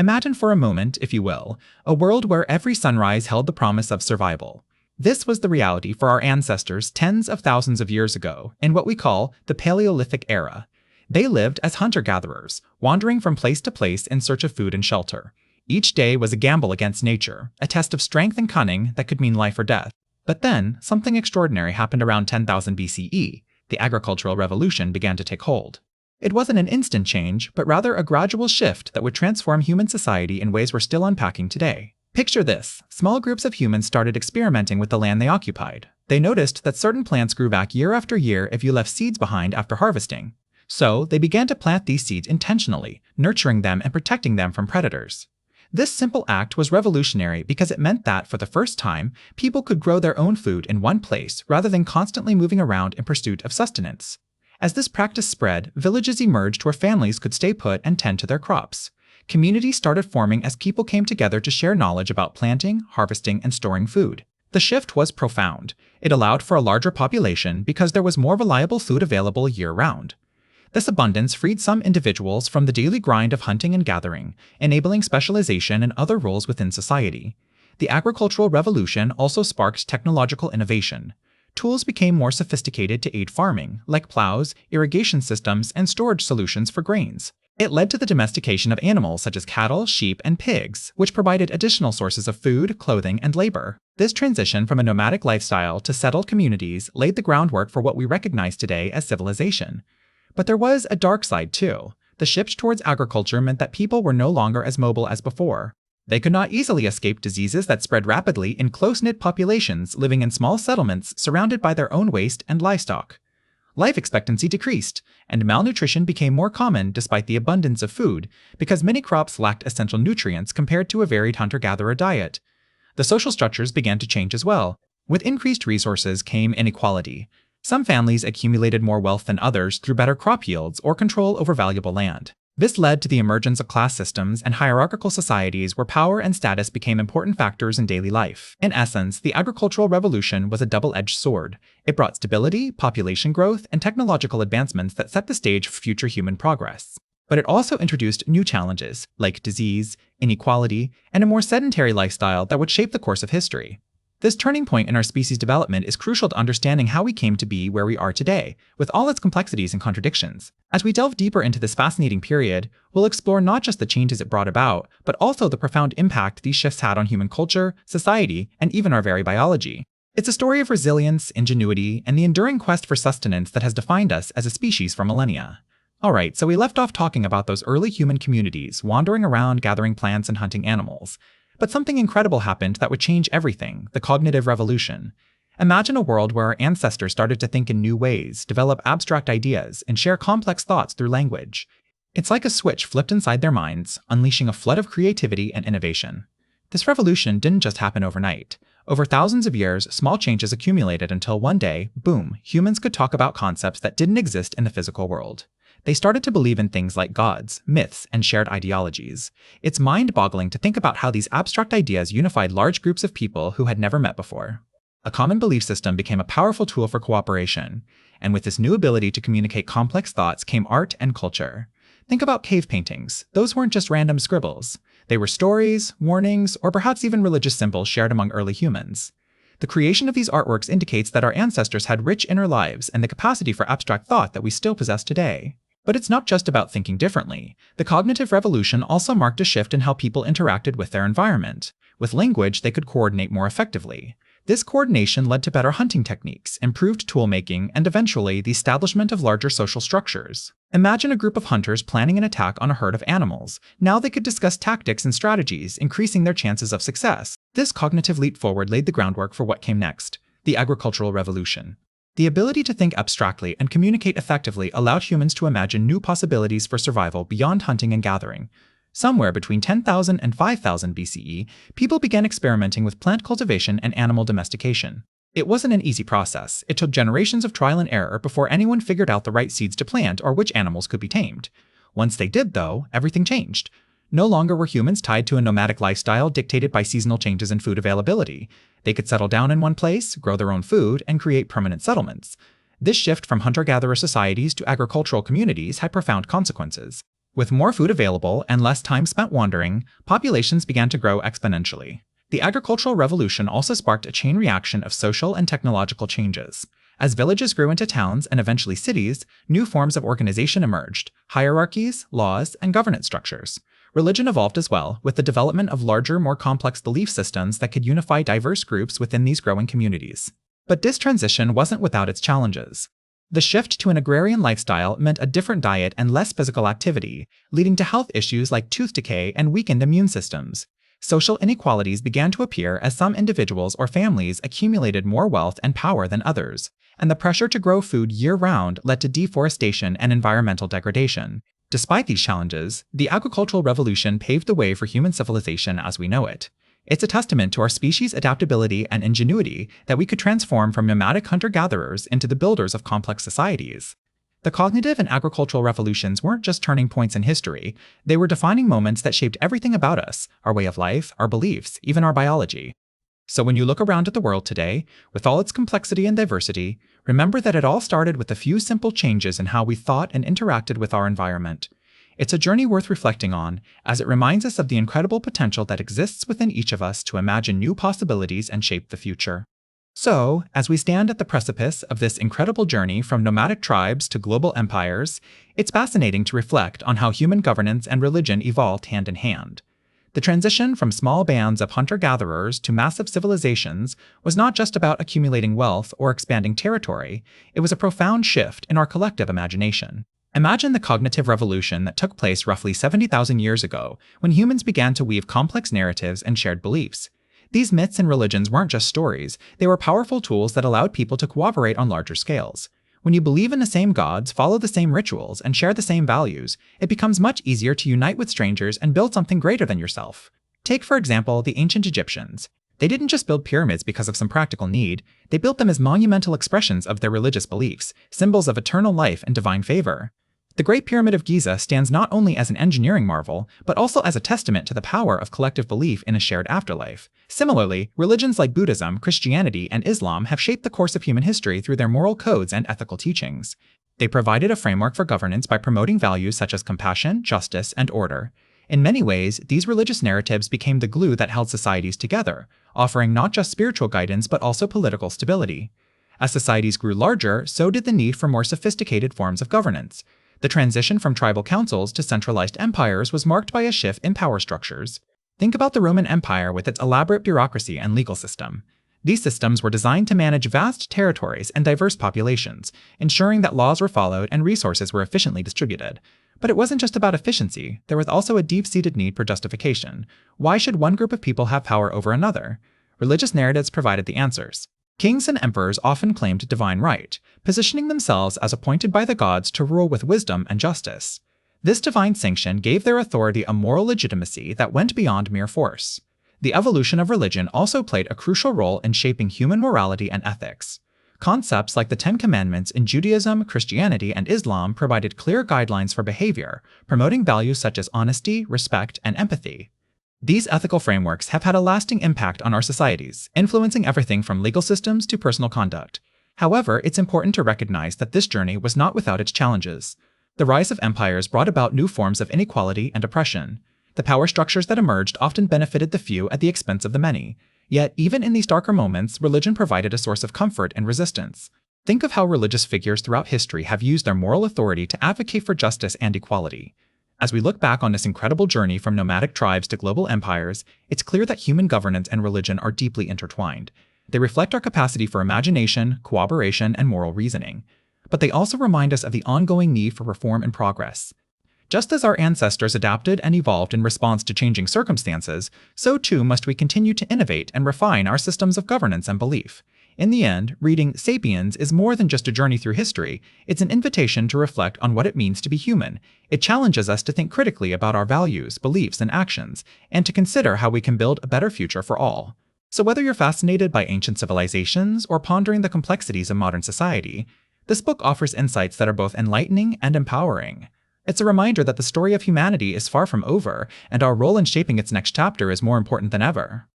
Imagine for a moment, if you will, a world where every sunrise held the promise of survival. This was the reality for our ancestors tens of thousands of years ago, in what we call the Paleolithic era. They lived as hunter-gatherers, wandering from place to place in search of food and shelter. Each day was a gamble against nature, a test of strength and cunning that could mean life or death. But then, something extraordinary happened around 10,000 BCE. The agricultural revolution began to take hold. It wasn't an instant change, but rather a gradual shift that would transform human society in ways we're still unpacking today. Picture this. Small groups of humans started experimenting with the land they occupied. They noticed that certain plants grew back year after year if you left seeds behind after harvesting. So, they began to plant these seeds intentionally, nurturing them and protecting them from predators. This simple act was revolutionary because it meant that, for the first time, people could grow their own food in one place rather than constantly moving around in pursuit of sustenance. As this practice spread, villages emerged where families could stay put and tend to their crops. Communities started forming as people came together to share knowledge about planting, harvesting, and storing food. The shift was profound. It allowed for a larger population because there was more reliable food available year-round. This abundance freed some individuals from the daily grind of hunting and gathering, enabling specialization and other roles within society. The agricultural revolution also sparked technological innovation. Tools became more sophisticated to aid farming, like plows, irrigation systems, and storage solutions for grains. It led to the domestication of animals such as cattle, sheep, and pigs, which provided additional sources of food, clothing, and labor. This transition from a nomadic lifestyle to settled communities laid the groundwork for what we recognize today as civilization. But there was a dark side too. The shift towards agriculture meant that people were no longer as mobile as before. They could not easily escape diseases that spread rapidly in close-knit populations living in small settlements surrounded by their own waste and livestock. Life expectancy decreased, and malnutrition became more common despite the abundance of food, because many crops lacked essential nutrients compared to a varied hunter-gatherer diet. The social structures began to change as well. With increased resources came inequality. Some families accumulated more wealth than others through better crop yields or control over valuable land. This led to the emergence of class systems and hierarchical societies where power and status became important factors in daily life. In essence, the agricultural revolution was a double-edged sword. It brought stability, population growth, and technological advancements that set the stage for future human progress. But it also introduced new challenges, like disease, inequality, and a more sedentary lifestyle that would shape the course of history. This turning point in our species' development is crucial to understanding how we came to be where we are today, with all its complexities and contradictions. As we delve deeper into this fascinating period, we'll explore not just the changes it brought about, but also the profound impact these shifts had on human culture, society, and even our very biology. It's a story of resilience, ingenuity, and the enduring quest for sustenance that has defined us as a species for millennia. Alright, so we left off talking about those early human communities wandering around gathering plants and hunting animals. But something incredible happened that would change everything: the cognitive revolution. Imagine a world where our ancestors started to think in new ways, develop abstract ideas, and share complex thoughts through language. It's like a switch flipped inside their minds, unleashing a flood of creativity and innovation. This revolution didn't just happen overnight. Over thousands of years, small changes accumulated until one day, boom, humans could talk about concepts that didn't exist in the physical world. They started to believe in things like gods, myths, and shared ideologies. It's mind-boggling to think about how these abstract ideas unified large groups of people who had never met before. A common belief system became a powerful tool for cooperation, and with this new ability to communicate complex thoughts came art and culture. Think about cave paintings. Those weren't just random scribbles. They were stories, warnings, or perhaps even religious symbols shared among early humans. The creation of these artworks indicates that our ancestors had rich inner lives and the capacity for abstract thought that we still possess today. But it's not just about thinking differently. The cognitive revolution also marked a shift in how people interacted with their environment. With language, they could coordinate more effectively. This coordination led to better hunting techniques, improved tool-making, and eventually the establishment of larger social structures. Imagine a group of hunters planning an attack on a herd of animals. Now they could discuss tactics and strategies, increasing their chances of success. This cognitive leap forward laid the groundwork for what came next: the agricultural revolution. The ability to think abstractly and communicate effectively allowed humans to imagine new possibilities for survival beyond hunting and gathering. Somewhere between 10,000 and 5,000 BCE, people began experimenting with plant cultivation and animal domestication. It wasn't an easy process. It took generations of trial and error before anyone figured out the right seeds to plant or which animals could be tamed. Once they did, though, everything changed. No longer were humans tied to a nomadic lifestyle dictated by seasonal changes in food availability. They could settle down in one place, grow their own food, and create permanent settlements. This shift from hunter-gatherer societies to agricultural communities had profound consequences. With more food available and less time spent wandering, populations began to grow exponentially. The agricultural revolution also sparked a chain reaction of social and technological changes. As villages grew into towns and eventually cities, new forms of organization emerged: hierarchies, laws, and governance structures. Religion evolved as well, with the development of larger, more complex belief systems that could unify diverse groups within these growing communities. But this transition wasn't without its challenges. The shift to an agrarian lifestyle meant a different diet and less physical activity, leading to health issues like tooth decay and weakened immune systems. Social inequalities began to appear as some individuals or families accumulated more wealth and power than others, and the pressure to grow food year-round led to deforestation and environmental degradation. Despite these challenges, the agricultural revolution paved the way for human civilization as we know it. It's a testament to our species' adaptability and ingenuity that we could transform from nomadic hunter-gatherers into the builders of complex societies. The cognitive and agricultural revolutions weren't just turning points in history, they were defining moments that shaped everything about us: our way of life, our beliefs, even our biology. So when you look around at the world today, with all its complexity and diversity, remember that it all started with a few simple changes in how we thought and interacted with our environment. It's a journey worth reflecting on, as it reminds us of the incredible potential that exists within each of us to imagine new possibilities and shape the future. So, as we stand at the precipice of this incredible journey from nomadic tribes to global empires, it's fascinating to reflect on how human governance and religion evolved hand in hand. The transition from small bands of hunter-gatherers to massive civilizations was not just about accumulating wealth or expanding territory, it was a profound shift in our collective imagination. Imagine the cognitive revolution that took place roughly 70,000 years ago, when humans began to weave complex narratives and shared beliefs. These myths and religions weren't just stories, they were powerful tools that allowed people to cooperate on larger scales. When you believe in the same gods, follow the same rituals, and share the same values, it becomes much easier to unite with strangers and build something greater than yourself. Take, for example, the ancient Egyptians. They didn't just build pyramids because of some practical need, they built them as monumental expressions of their religious beliefs, symbols of eternal life and divine favor. The Great Pyramid of Giza stands not only as an engineering marvel, but also as a testament to the power of collective belief in a shared afterlife. Similarly, religions like Buddhism, Christianity, and Islam have shaped the course of human history through their moral codes and ethical teachings. They provided a framework for governance by promoting values such as compassion, justice, and order. In many ways, these religious narratives became the glue that held societies together, offering not just spiritual guidance but also political stability. As societies grew larger, so did the need for more sophisticated forms of governance. The transition from tribal councils to centralized empires was marked by a shift in power structures. Think about the Roman Empire with its elaborate bureaucracy and legal system. These systems were designed to manage vast territories and diverse populations, ensuring that laws were followed and resources were efficiently distributed. But it wasn't just about efficiency, there was also a deep-seated need for justification. Why should one group of people have power over another? Religious narratives provided the answers. Kings and emperors often claimed divine right, positioning themselves as appointed by the gods to rule with wisdom and justice. This divine sanction gave their authority a moral legitimacy that went beyond mere force. The evolution of religion also played a crucial role in shaping human morality and ethics. Concepts like the Ten Commandments in Judaism, Christianity, and Islam provided clear guidelines for behavior, promoting values such as honesty, respect, and empathy. These ethical frameworks have had a lasting impact on our societies, influencing everything from legal systems to personal conduct. However, it's important to recognize that this journey was not without its challenges. The rise of empires brought about new forms of inequality and oppression. The power structures that emerged often benefited the few at the expense of the many. Yet, even in these darker moments, religion provided a source of comfort and resistance. Think of how religious figures throughout history have used their moral authority to advocate for justice and equality. As we look back on this incredible journey from nomadic tribes to global empires, it's clear that human governance and religion are deeply intertwined. They reflect our capacity for imagination, cooperation, and moral reasoning. But they also remind us of the ongoing need for reform and progress. Just as our ancestors adapted and evolved in response to changing circumstances, so too must we continue to innovate and refine our systems of governance and belief. In the end, reading Sapiens is more than just a journey through history, it's an invitation to reflect on what it means to be human. It challenges us to think critically about our values, beliefs, and actions, and to consider how we can build a better future for all. So whether you're fascinated by ancient civilizations or pondering the complexities of modern society, this book offers insights that are both enlightening and empowering. It's a reminder that the story of humanity is far from over, and our role in shaping its next chapter is more important than ever.